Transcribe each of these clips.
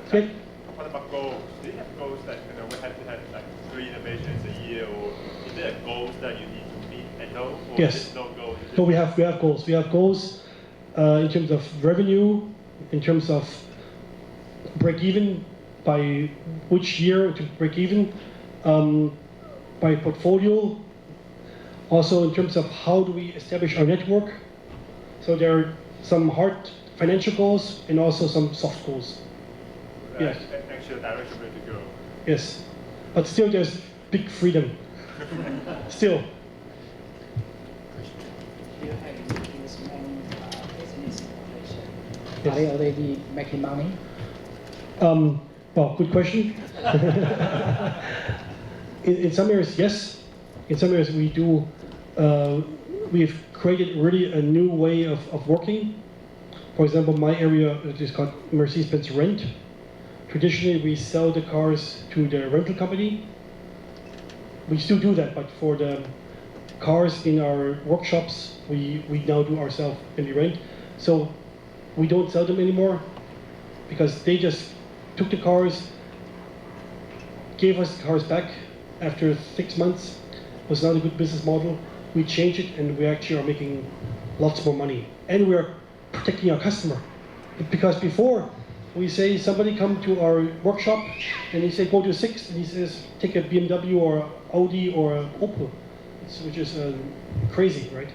Okay. What about goals? Do you have goals that we have to have like 3 innovations a year, or is there goals that you need to meet at all? Or Yes. no goals? No, we have goals. We have goals in terms of revenue, in terms of break even, by which year to break even, by portfolio, also in terms of how do we establish our network. So there are some hard financial goals and also some soft goals. Yes. Actual direction where to go. Yes, but still there's big freedom. Still. Do you have any small business operation? Yes. Are they already making money? Well, good question. in some areas, yes. In some areas, we do. We've created really a new way of working. For example, my area is called Mercedes-Benz Rent. Traditionally, we sell the cars to the rental company. We still do that, but for the cars in our workshops, we now do ourselves and we rent. So we don't sell them anymore because they just took the cars, gave us the cars back after 6 months. It was not a good business model. We changed it and we actually are making lots more money. And we're protecting our customer. Because before, we say somebody come to our workshop and they say go to 6 and he says take a BMW or Audi or Opel, which is crazy, right?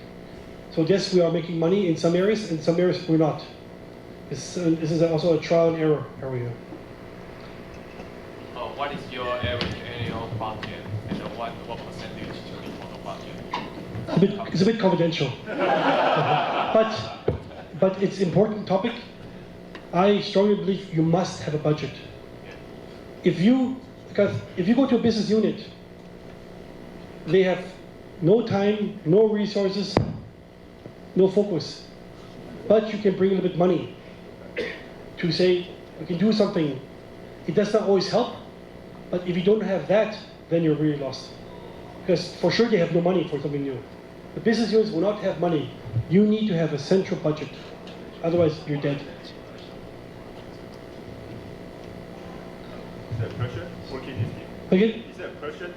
So yes, we are making money in some areas, and some areas we're not. This is also a trial and error area. What is your average annual budget, and what percentage to be for the budget? It's a bit confidential, but it's an important topic. I strongly believe you must have a budget. Because if you go to a business unit, they have no time, no resources, no focus. But you can bring a little bit money to say, we can do something. It does not always help, but if you don't have that, then you're really lost. Because for sure they have no money for something new. The business units will not have money. You need to have a central budget. Otherwise, you're dead. Is there pressure working this team? Again? Is there pressure?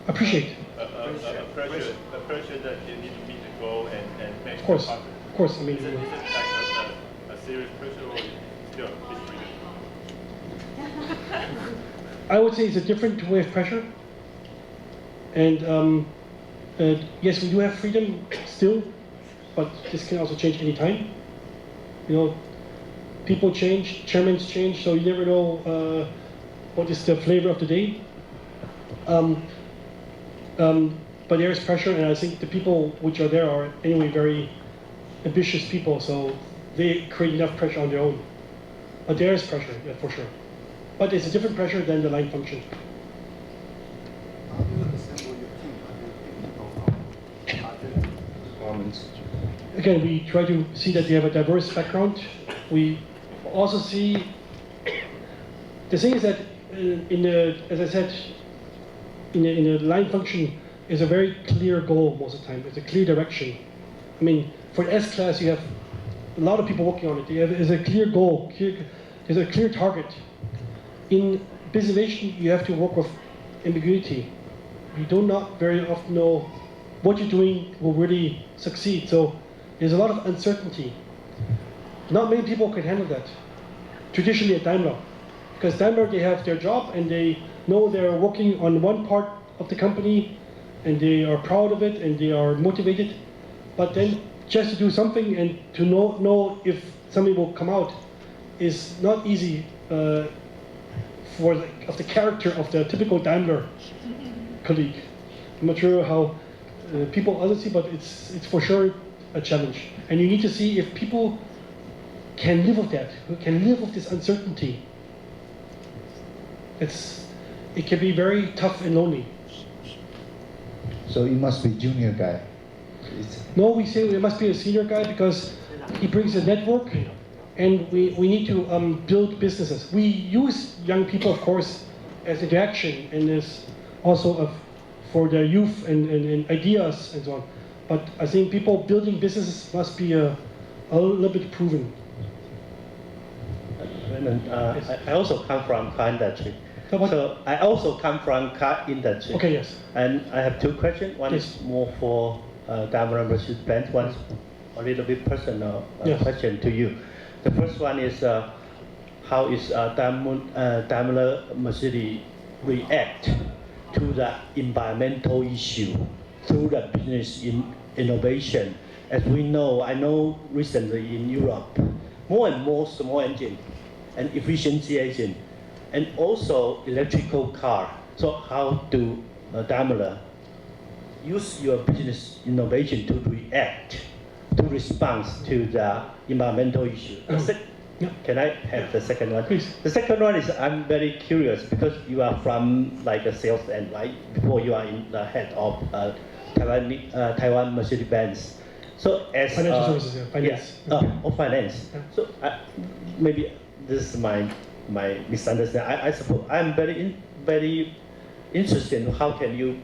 Appreciate. A pressure that you need to meet the goal and make Of course. profit. Of course. I mean, Is it like a serious pressure, or still it's freedom? I would say it's a different way of pressure. And yes, we do have freedom still, but this can also change any time. You know, people change, chairmen change, so you never know what is the flavor of the day. But there is pressure, and I think the people which are there are anyway very ambitious people, so they create enough pressure on their own. But there is pressure, yeah, for sure. But it's a different pressure than the line function. How do you assemble your team? How do you pick people from performance? Again, we try to see that they have a diverse background. We also see, the thing is that as I said, in the line function is a very clear goal most of the time. It's a clear direction. I mean, for the S class, you have a lot of people working on it. There's a clear goal, there's a clear target. In business innovation, you have to work with ambiguity. You do not very often know what you're doing will really succeed. So there's a lot of uncertainty. Not many people can handle that. Traditionally at Daimler, because Daimler, they have their job and they know they're working on one part of the company and they are proud of it and they are motivated. But then just to do something and to know if something will come out is not easy of the character of the typical Daimler colleague. I'm not sure how people others see, but it's for sure a challenge. And you need to see if people can live with that, who can live with this uncertainty. It can be very tough and lonely. So you must be junior guy. No, we say it must be a senior guy because he brings a network, and we need to build businesses. We use young people, of course, as interaction and as also for their youth and ideas and so on. But I think people building businesses must be a little bit proven. I also come from car industry. So I also come from car industry. Okay, yes. And I have two questions. One Yes. is more for Daimler Mercedes-Benz. One is a little bit personal Yes. question to you. The first one is how is Daimler Mercedes react to the environmental issue through the business innovation? As we know, I know recently in Europe, more and more small engine and efficiency engine, and also electrical car. So how do Daimler use your business innovation to react, to respond to the environmental issue? Can I have the second one? Please. The second one is I'm very curious because you are from like a sales end, right? Before you are in the head of Taiwan Mercedes-Benz. So as Financial services, yeah, finance. Or finance. Yeah. So maybe this is my misunderstanding. I suppose I'm very interested in how can you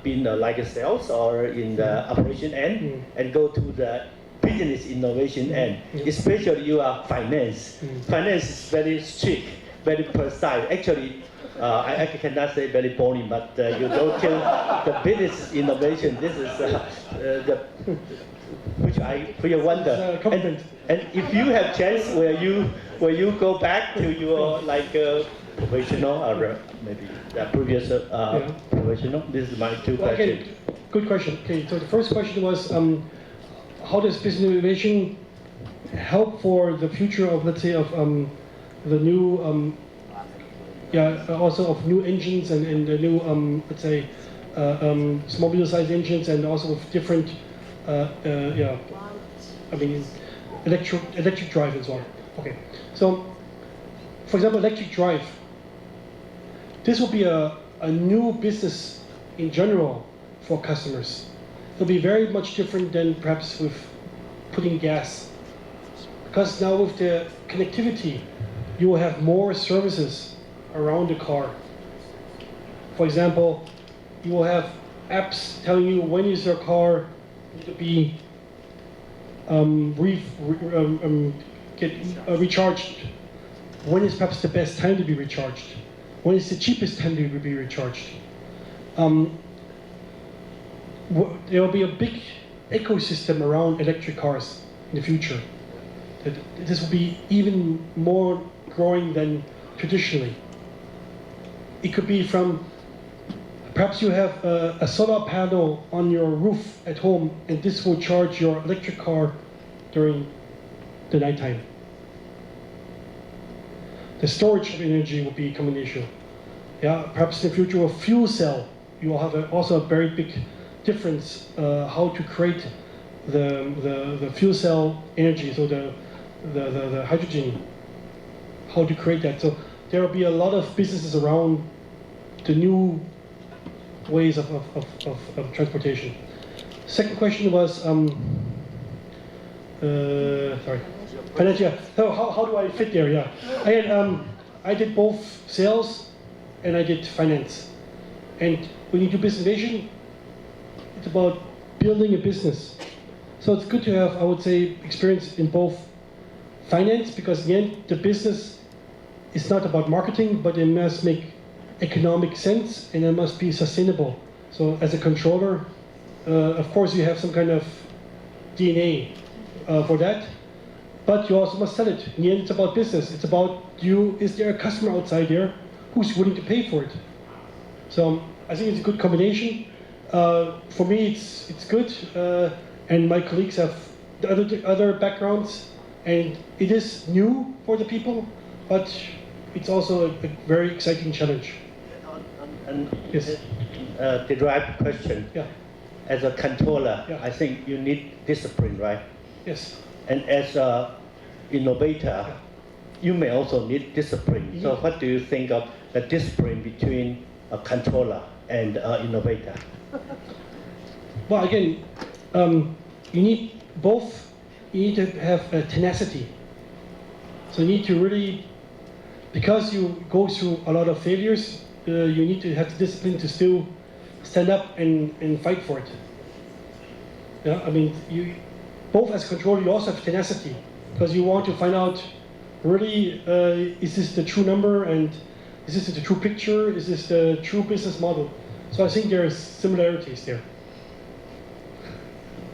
be in like a sales or in the operation end and go to the business innovation end. Especially you are finance. Finance is very strict, very precise. Actually, I cannot say very boring, but you go to the business innovation. This is which I wonder. And if you have chance, will you go back to your like professional or maybe the previous professional? This is my two questions. Okay, good question. Okay, so the first question was how does business innovation help for the future of, let's say, of the new also of new engines and the new let's say small middle-sized engines, and also with different I mean electric drive and so on. Okay, so for example, electric drive. This will be a new business in general for customers. It'll be very much different than perhaps with putting gas, because now with the connectivity, you will have more services around the car. For example, you will have apps telling you when is your car need to be recharged, when is perhaps the best time to be recharged, when is the cheapest time to be recharged. There will be a big ecosystem around electric cars in the future. This will be even more growing than traditionally. It could be from, perhaps you have a solar panel on your roof at home, and this will charge your electric car during the nighttime. The storage of energy will become an issue. Yeah, perhaps in the future a fuel cell, you will have also a very big difference how to create the fuel cell energy, so the hydrogen, how to create that. So there will be a lot of businesses around the new ways of transportation. Second question was, sorry, financial. So how do I fit there? Yeah, I did both sales and I did finance. And when you do business innovation, it's about building a business. So it's good to have, I would say, experience in both finance, because in the end, the business is not about marketing, but it must make economic sense and it must be sustainable. So as a controller, of course you have some kind of DNA for that, but you also must sell it. In the end, it's about business. It's about is there a customer outside there who's willing to pay for it? So I think it's a good combination. For me, it's good, and my colleagues have the other backgrounds, and it is new for the people, but it's also a very exciting challenge. And yes. Derived question. Yeah. As a controller, yeah. I think you need discipline, right? Yes. And as an innovator, yeah. you may also need discipline. Mm-hmm. So what do you think of the discipline between a controller and an innovator? Well, again, you need both. You need to have tenacity. So you need to really, because you go through a lot of failures, you need to have the discipline to still stand up and fight for it. Yeah, I mean, you both as a controller, you also have tenacity, because you want to find out really, is this the true number, and is this the true picture? Is this the true business model? So I think there are similarities there.